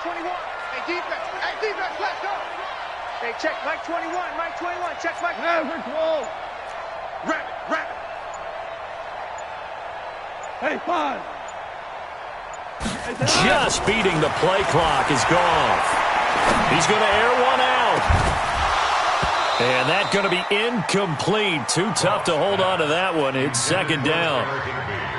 21. Hey, defense. Hey, defense, let's go. Hey, check Mike 21. Mike 21. Check Mike. Never close. Rabbit. Hey, 5. Just beating the play clock is gone. He's going to air one out. And that's going to be incomplete. Too tough to hold on to that one. It's second down.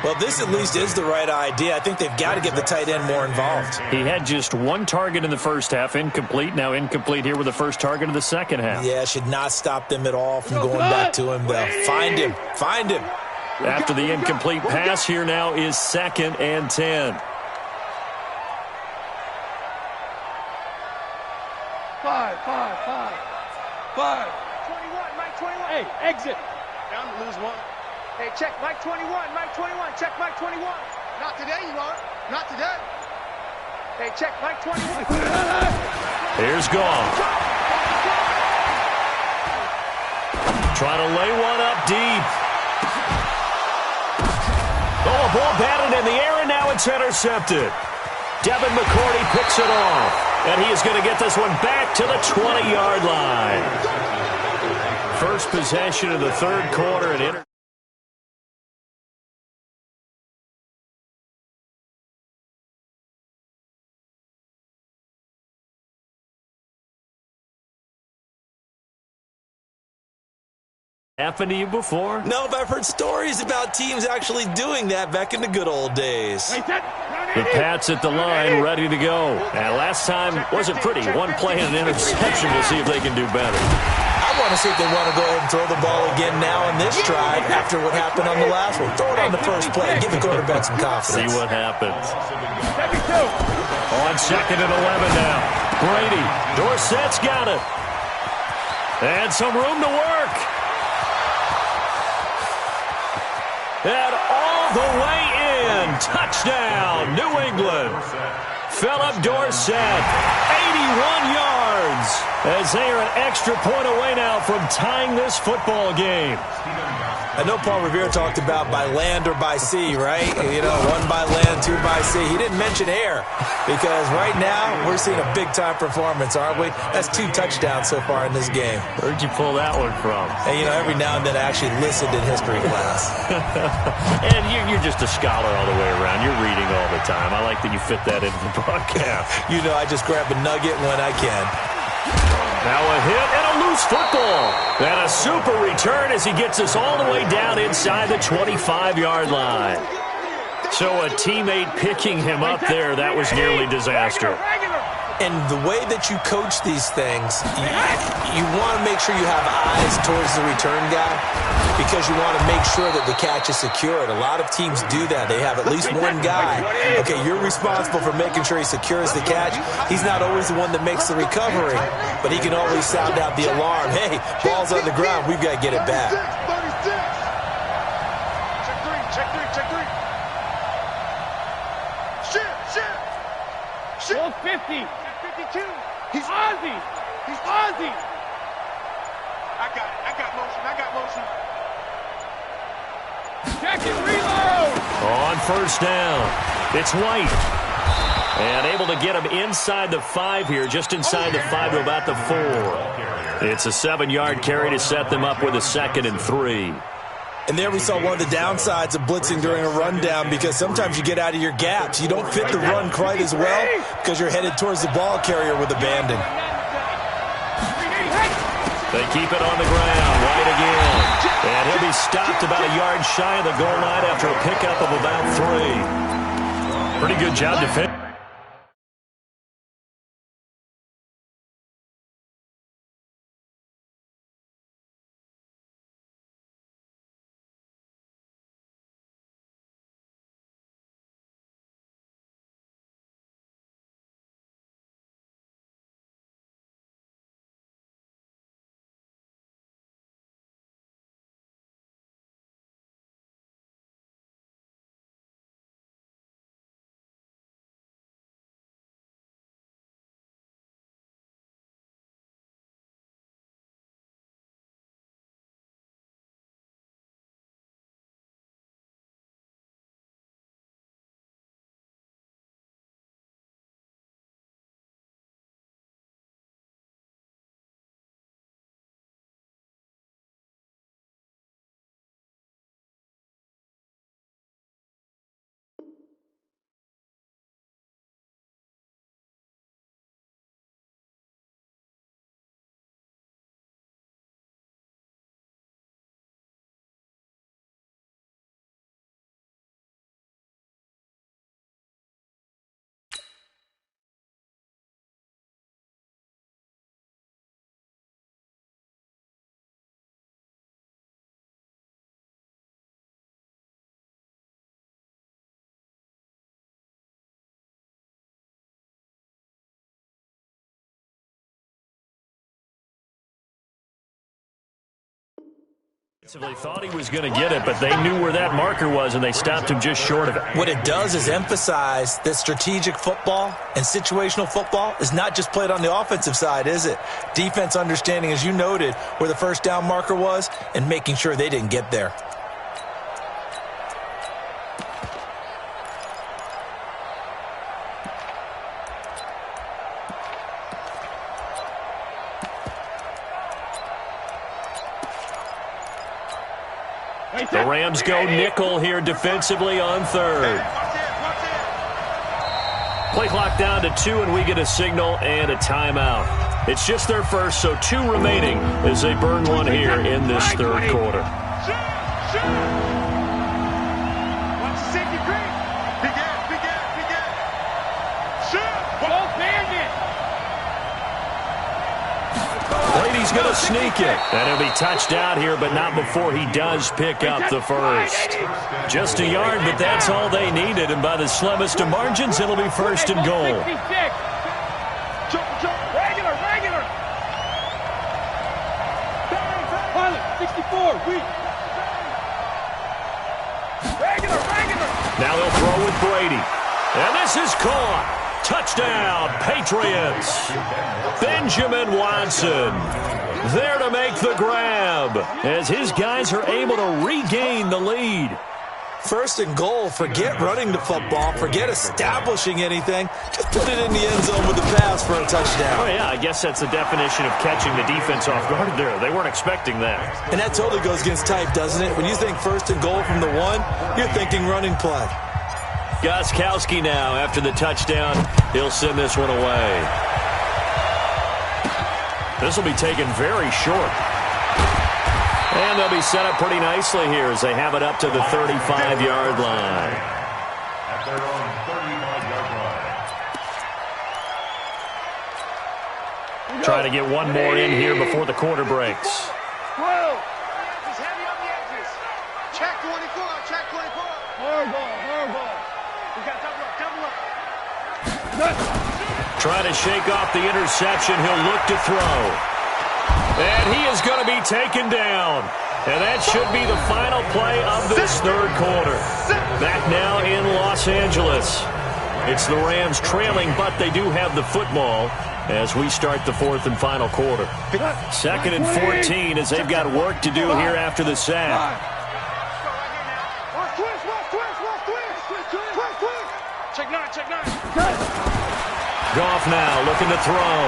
Well, this at least is the right idea. I think they've got to get the tight end more involved. He had just one target in the first half, incomplete. Now incomplete here with the first target of the second half. Yeah, should not stop them at all from going back to him. They'll find him. Find him. After the incomplete pass, here now is 2nd and 10. 5. 21. Mike 21. Hey, exit. Down to lose one. Hey, check Mike 21. Mike 21. Check Mike 21. Not today, you are. Not today. Hey, check Mike 21. Here's Goff. Trying to lay one up deep. Oh, a ball batted in the air, and now it's intercepted. Devin McCourty picks it off. And he is going to get this one back to the 20-yard line. First possession of the third quarter. And happened to you before? No, but I've heard stories about teams actually doing that back in the good old days. The Pats at the line, ready to go. And last time wasn't pretty. One play and an interception. We'll see if they can do better. I want to see if they want to go ahead and throw the ball again now on this drive after what happened on the last one. Throw it on the first play. Give the quarterback some confidence. See what happens. On 2nd and 11 now. Brady. Dorsett's got it. And some room to work. And all the way in. Touchdown, New England. Philip Dorsett, 81 yards, as they are an extra point away now from tying this football game. I know Paul Revere talked about by land or by sea, right? You know, 1 by land, 2 by sea. He didn't mention air because right now we're seeing a big-time performance, aren't we? That's 2 touchdowns so far in this game. Where'd you pull that one from? And, you know, every now and then I actually listened in history class. And you're just a scholar all the way around. You're reading all the time. I like that you fit that into the broadcast. You know, I just grab a nugget when I can. Now a hit and a loose football. And a super return as he gets us all the way down inside the 25-yard line. So a teammate picking him up there, that was nearly disaster. And the way that you coach these things, you want to make sure you have eyes towards the return guy because you want to make sure that the catch is secured. A lot of teams do that. They have at least one guy. Okay, you're responsible for making sure he secures the catch. He's not always the one that makes the recovery, but he can always sound out the alarm. Hey, ball's on the ground. We've got to get it back. Check three. Shit. 50. 52. He's Ozzy. I got motion. Check and reload. On first down, it's White. And able to get him inside the 5 here, just inside the 5 to about the 4. It's a 7-yard carry to set them up with a 2nd and 3. And there we saw one of the downsides of blitzing during a rundown because sometimes you get out of your gaps. You don't fit the run quite as well because you're headed towards the ball carrier with abandon. They keep it on the ground. White again. And he'll be stopped about a yard shy of the goal line after a pickup of about 3. Pretty good job defending. They thought he was going to get it, but they knew where that marker was, and they stopped him just short of it. What it does is emphasize that strategic football and situational football is not just played on the offensive side, is it? Defense understanding, as you noted, where the first down marker was and making sure they didn't get there. The Rams go nickel here defensively on third. Play clock down to 2, and we get a signal and a timeout. It's just their first, so 2 remaining as they burn one here in this third quarter. Brady's going to sneak it. And he'll be touched out here, but not before he does pick up the first. Just a yard, but that's all they needed. And by the slimmest of margins, it'll be first and goal. Regular. 64, weak. Regular. Now they'll throw with Brady. And this is caught. Touchdown, Patriots. Benjamin Watson there to make the grab as his guys are able to regain the lead. First and goal, forget running the football, forget establishing anything. Just put it in the end zone with the pass for a touchdown. Oh, yeah, I guess that's the definition of catching the defense off guard there. They weren't expecting that. And that totally goes against type, doesn't it? When you think first and goal from the 1, you're thinking running play. Gostkowski now, after the touchdown, he'll send this one away. This will be taken very short. And they'll be set up pretty nicely here as they have it up to the 35-yard line. At their own 35-yard line. Trying to get one more in here before the quarter breaks. Whoa! He's heavy on the edges. Check 24. Horrible. We got double up. Trying to shake off the interception. He'll look to throw. And he is going to be taken down. And that should be the final play of this third quarter. Back now in Los Angeles. It's the Rams trailing, but they do have the football as we start the fourth and final quarter. 2nd and 14 as they've got work to do here after the sack. Check nine. Goff now looking to throw.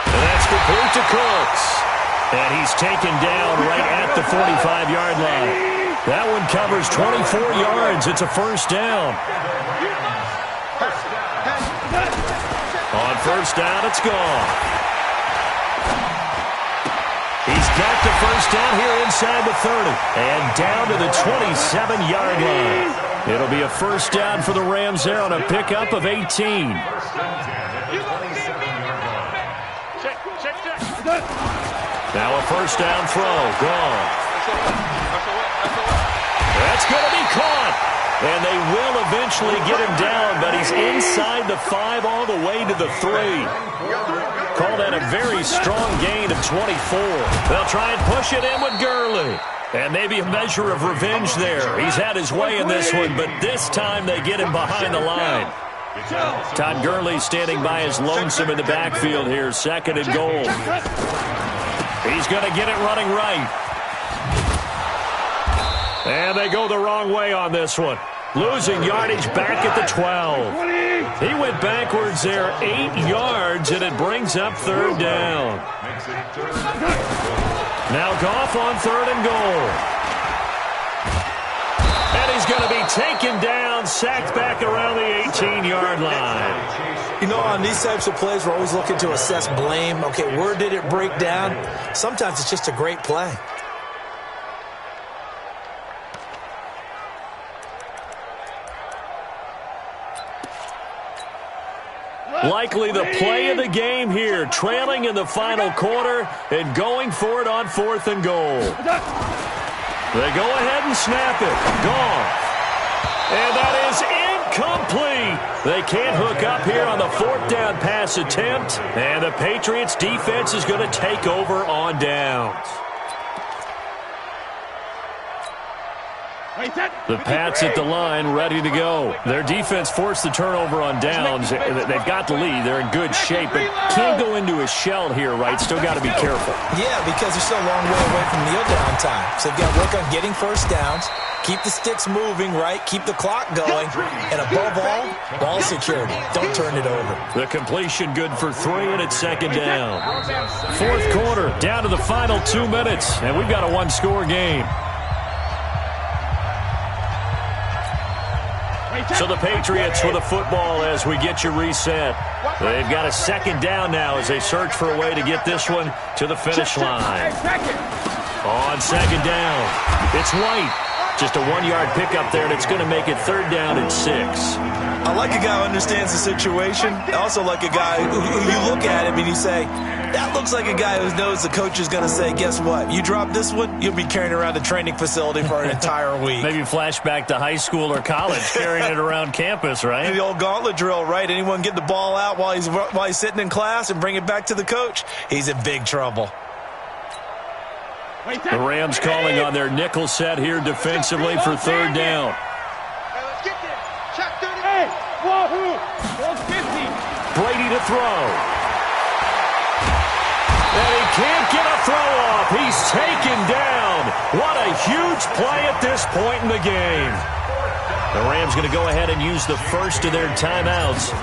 And that's complete to Cooks. And he's taken down right at the 45-yard line. That one covers 24 yards. It's a first down. On first down, it's gone. He's got the first down here inside the 30. And down to the 27-yard line. It'll be a first down for the Rams there on a pickup of 18. Now a first down throw. Gone. That's going to be caught. And they will eventually get him down, but he's inside the 5 all the way to the 3. Call that a very strong gain of 24. They'll try and push it in with Gurley. And maybe a measure of revenge there. He's had his way in this one, but this time they get him behind the line. Todd Gurley standing by his lonesome in the backfield here. 2nd and goal. He's going to get it running right. And they go the wrong way on this one. Losing yardage back at the 12. He went backwards there 8 yards, and it brings up 3rd down. Now Goff on 3rd and goal. And he's going to be taken down, sacked back around the 18-yard line. You know, on these types of plays, we're always looking to assess blame. Okay, where did it break down? Sometimes it's just a great play. Likely the play of the game here, trailing in the final quarter and going for it on 4th and goal. They go ahead and snap it. Gone. And that is incomplete. They can't hook up here on the fourth down pass attempt, and the Patriots defense is going to take over on downs. The Pats at the line, ready to go. Their defense forced the turnover on downs. They've got the lead. They're in good shape, but can't go into a shell here, right? Still got to be careful. Yeah, because they're still a long way away from kneel down time. So they've got to work on getting first downs, keep the sticks moving, right? Keep the clock going. And above all, ball security. Don't turn it over. The completion good for 3, and it's second down. Fourth quarter, down to the final 2 minutes, and we've got a one-score game. So the Patriots with the football as we get you reset. They've got a second down now as they search for a way to get this one to the finish line. On second down, it's White. Just a 1-yard pickup there, and it's going to make it third down and 6. I like a guy who understands the situation. I also like a guy who you look at him and you say, that looks like a guy who knows the coach is going to say, guess what? You drop this one, you'll be carrying around the training facility for an entire week. Maybe flashback to high school or college, carrying it around campus, right? The old gauntlet drill, right? Anyone get the ball out while he's sitting in class and bring it back to the coach, he's in big trouble. The Rams calling on their nickel set here defensively for third down. Hey, let's get this. Check 30. Hey, wahoo! 50. Brady to throw. And he can't get a throw off. He's taken down. What a huge play at this point in the game. The Rams going to go ahead and use the first of their timeouts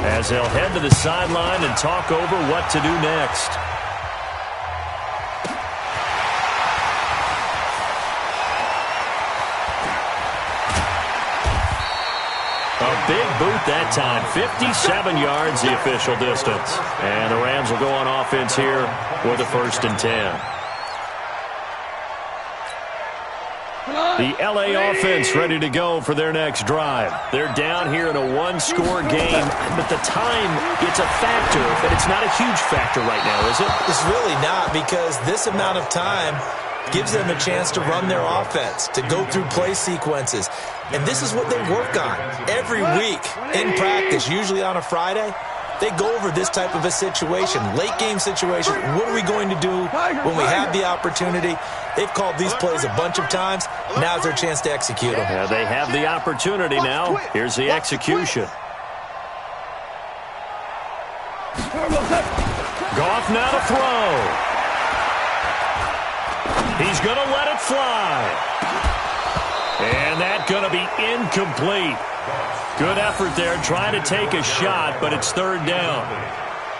as they'll head to the sideline and talk over what to do next. A big boot that time. 57 yards the official distance. And the Rams will go on offense here with a 1st and 10. The LA offense ready to go for their next drive. They're down here in a one-score game, but the time, it's a factor, but it's not a huge factor right now, is it? It's really not, because this amount of time gives them a chance to run their offense, to go through play sequences. And this is what they work on every week in practice, usually on a Friday. They go over this type of a situation, late game situation. What are we going to do when we have the opportunity? They've called these plays a bunch of times. Now's their chance to execute them. Yeah, they have the opportunity now. Here's the execution. Goff now to throw. He's going to let it fly. And that's going to be incomplete. Good effort there, trying to take a shot, but it's third down.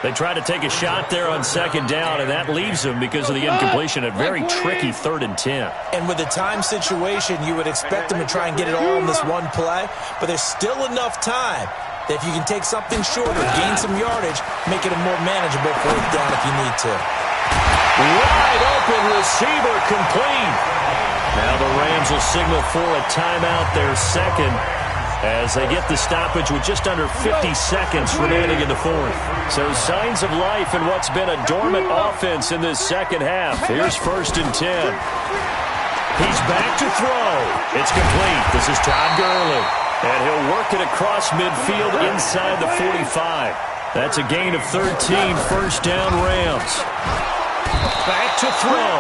They try to take a shot there on second down, and that leaves them, because of the incompletion, a very tricky 3rd and 10. And with the time situation, you would expect them to try and get it all in this one play, but there's still enough time that if you can take something shorter, gain some yardage, make it a more manageable 4th down if you need to. Wide open receiver complete. Now the Rams will signal for a timeout, their second, as they get the stoppage with just under 50 seconds remaining in the 4th. So signs of life in what's been a dormant offense in this second half. Here's 1st and 10. He's back to throw. It's complete. This is Todd Gurley. And he'll work it across midfield inside the 45. That's a gain of 13, 1st down Rams. Back to throw.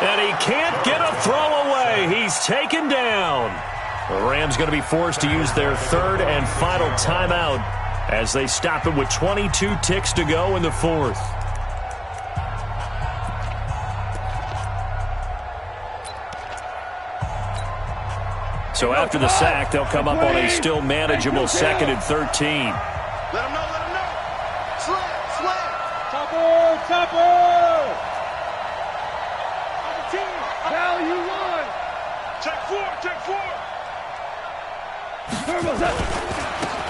And he can't get a throw away. He's taken down. The Rams going to be forced to use their 3rd and final timeout as they stop it with 22 ticks to go in the 4th. So after the sack, they'll come up on a still manageable 2nd and 13. Let him know, let him know. Slam. Topper, topper. Value 1. Check 4.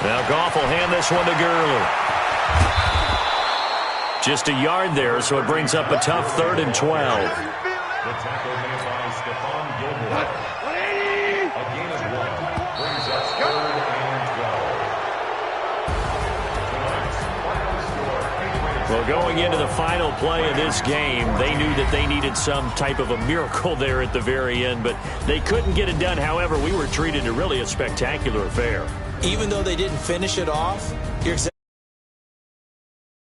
Now Goff will hand this one to Gurley. Just a yard there, so it brings up a tough 3rd and 12. The tackle made by Stephon Gilmore. A gain of 1 brings us 3rd and 12. Well, going into the final play of this game, they knew that they needed some type of a miracle there at the very end, but they couldn't get it done. However, we were treated to really a spectacular affair. even though they didn't finish it off, you're exactly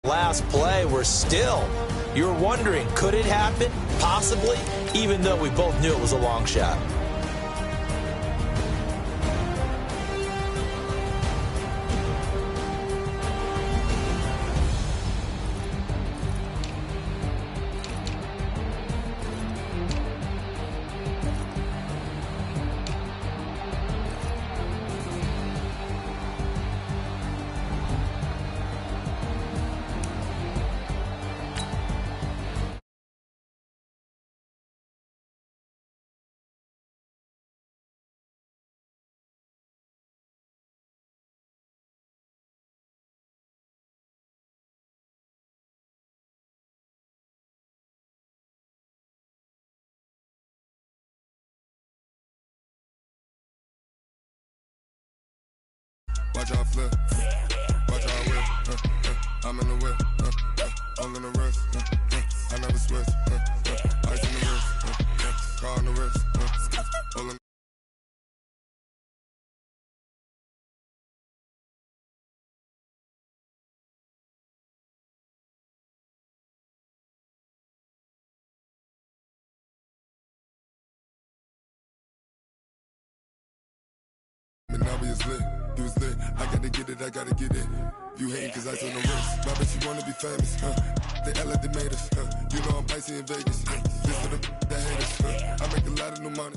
last play, you're wondering, could it happen? Possibly, even though we both knew it was a long shot. Watch out flip, watch out whip, I'm in the whip, all in the wrist, I never switch, ice in the wrist, car on the wrist, all in. But now we is lit, you was lit, I gotta get it, I gotta get it. You hating cause ice on the wrist, my bitch you wanna be famous, They act like they made us, you know I'm icy in Vegas, this for the that hate us, I make a lot of new money.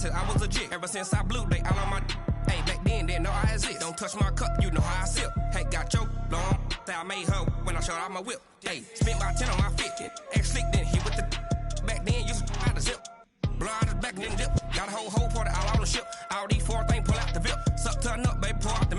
I was legit ever since I blew they all on my. Hey, back then didn't know I exist. Don't touch my cup, you know how I sip. Hey, got your long. Say I made her when I showed out my whip. Hey, spent my 10 on my fit. Ex slick then hit with the. Back then used to out the zip. Blow out the back and then dip. Got a whole party all on the ship. All these four things pull out the VIP. Suck turn up, baby, pour out